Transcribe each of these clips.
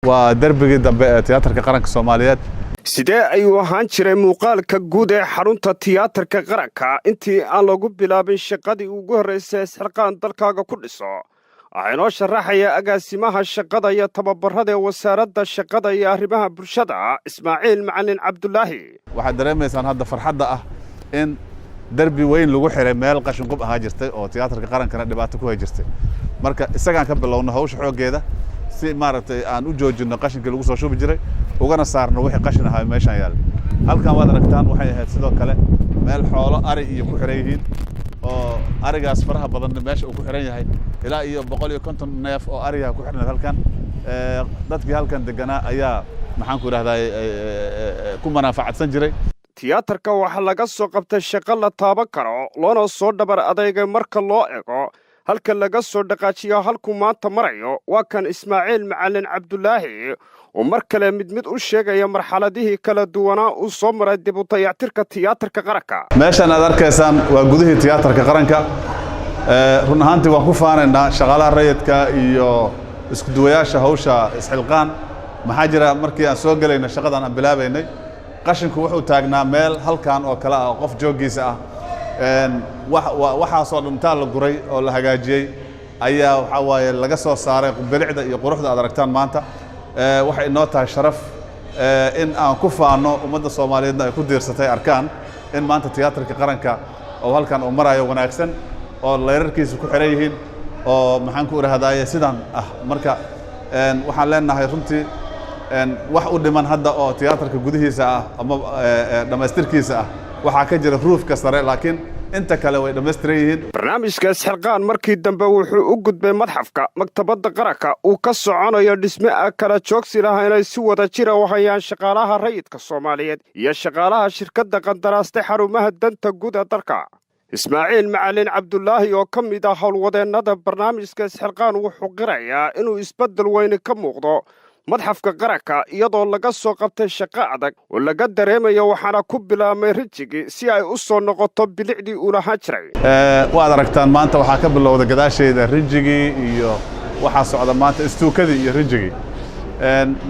waa darbigii dambe ee tiyaatarka qaranka Soomaaliyeed. sidee ayuu ahaan jiray muuqaalka guud ee xarunta tiyaatarka qaranka intii aan lagu bilaabin shaqadii ugu horeysay isxilqaan dalkaaga ku dhiso waxaanoo sharaxaya agaasimaha shaqada iyo tababarada ee wasaaradda shaqada iyo arrimaha bulshada Ismaaciil Macalin Cabdulaahi. waxaad dareemaysaan hadda farxadda ah in darbi weyn lagu xiray meel qashin qub ahaa jirtay oo tiyaatarka qarankana dhibaato ku hay jirtay marka isagaan ka bilowno hawsha xoogeeda si maaragtay aan u joojino qashinka lagu soo shubi jiray ugana saarno wixii qashin ahaa meeshaan yaal halkan waad aragtaan waxay ahayd sidoo kale meel xoolo ari iyo ku xiran yihiin oo arigaas faraha badan meesha uu ku xiran yahay ilaa iyo 150 neef oo ariga ku xirnaa halkan dadkii halkan deganaa ayaa maxaan ku raahdaa ku manfaacadsan jiray tiyaatarka waxa laga soo qabtay shaqo la taaban karo loona soo dhabar adeegay marka loo eego halka laga soo dhaqaajiyo halku maanta marayo waa kan Ismaaciil Macalin Cabdulaahi oo mar kale mid u sheegaya marxaladihii kala duwanaa uu soo maray dib u dayactirka tiyaatarka qaranka. meeshan aad arkaysaan waa gudihii tiyaatarka qaranka run ahaantii waan ku faanaynaa shaqaalaha rayidka iyo isku duwayaasha hawsha isxilqaan maxaa jira markii aan soo galayna shaqadan aan bilaabaynay qashinku wuxuu taagnaa meel halkan oo kala ah qof joogiisa ah waxaasoo dhintaa la guray oo la hagaajiyey ayaa waxa waaye laga soo saaray bilicda iyo quruxda aad aragtaan maanta waxay inoo tahay sharaf in aan ku faano ummadda Soomaaliyeedna ay ku diirsatay arkaan in maanta tiyaatarka qaranka oo halkan uu marayo wanaagsan oo leerarkiisu ku xiran yihiin oo maxaan ku iraahdaa sidaan ah marka waxaan leenahay runtii wax u dhiman hadda oo tiyaatarka gudihiisa ah ama dhamaystirkiisa ah waxa ka jira roofka sare laakiin inta kale way dhameystiran yihiin. barnaamijka isxilqaan markii dambe wuxuu u gudbay madxafka maktabadda qaranka uu ka soconayo dhisme kala joogsi lahaa inay si wada jira u hayaan shaqaalaha rayidka Soomaaliyeed iyo shaqaalaha shirkadda qandaraasta xarumaha danta guud ee dalka. Ismaaciil Macalin Cabdulaahi oo ka mid ah howlwadeennada barnaamijka isxilqaan wuxuu qirayaa inuu isbeddel weyn ka muuqdo madxafka qaranka iyadoo laga soo qabtay shaqo adag oo laga dareemayo waxaana ku bilaabmay rijigi si ay u soo noqoto bilicdii uu lahaan jiray. waad aragtaan maanta waxaa ka bilowda gadaasheeda rijigii iyo waxaa socda maanta istuukadii iyo rijigii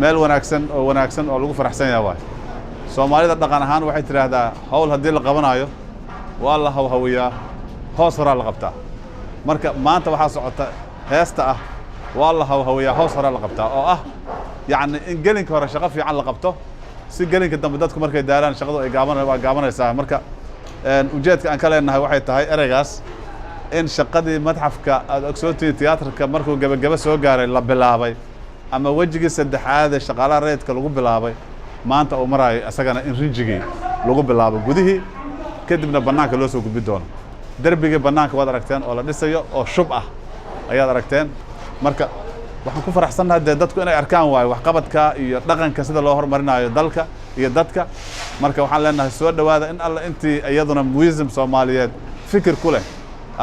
meel wanaagsan oo lagu faraxsan yahay waay Soomaalida dhaqan ahaan waxay tiraahdaa hawl haddii la qabanayo waa la hawhawiyaa hoos hore la qabtaa marka maanta waxaa socota heesta ah waa la hawhawiyaa hoos hore la qabtaa oo ah يعني إن جلين كهرة شغف في على قبته سجلين كده بدأتكم مركز داران شغله إجابنا يساهم مركز وجدت أن كلا إنها واحد تهاي أرجاس إن شقدي متحف كأكسوتي تياتر كمركو جب سوق جاري لا بلابي أما وجهي سد هذا شغالة ريت كلو بلابي ما أنت أمراي أسجنا إن رجعي لو بلابي جوديه كده بناك لو سوق بدون دربي بناك وادركتين ولا لسه أو شبعة أي دركتين مركز waxaan ku faraxsanahay dadku inay arkaan waayo wax qabadka iyo dhaqanka sida loo horumarinayo dalka iyo dadka marka waxaan leenahay soo dhawaada in alla intii iyaduna museum Soomaaliyeed fikir ku leh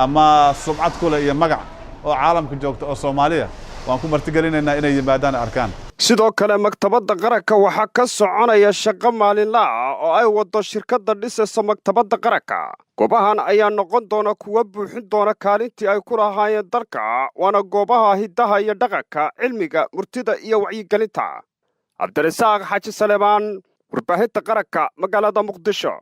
ama sumcad ku leh iyo magac oo caalamka joogto oo Soomaaliya waan ku martigelinaynaa inay yimaadaan arkaan. sidoo kale maktabadda qaranka waxa ka soconaya shaqo maalinle ah oo ay wado shirkadda dhisaysa maktabadda qaranka. goobahan ayaa noqon doona kuwa buuxin doona kaalintii ay ku lahaayeen dalka waana goobaha hidaha iyo dhaqanka cilmiga murtida iyo wacyigelinta. Cabdirasaaq Xaaji Saleemaan warbaahinta qaranka magaalada Muqdisho.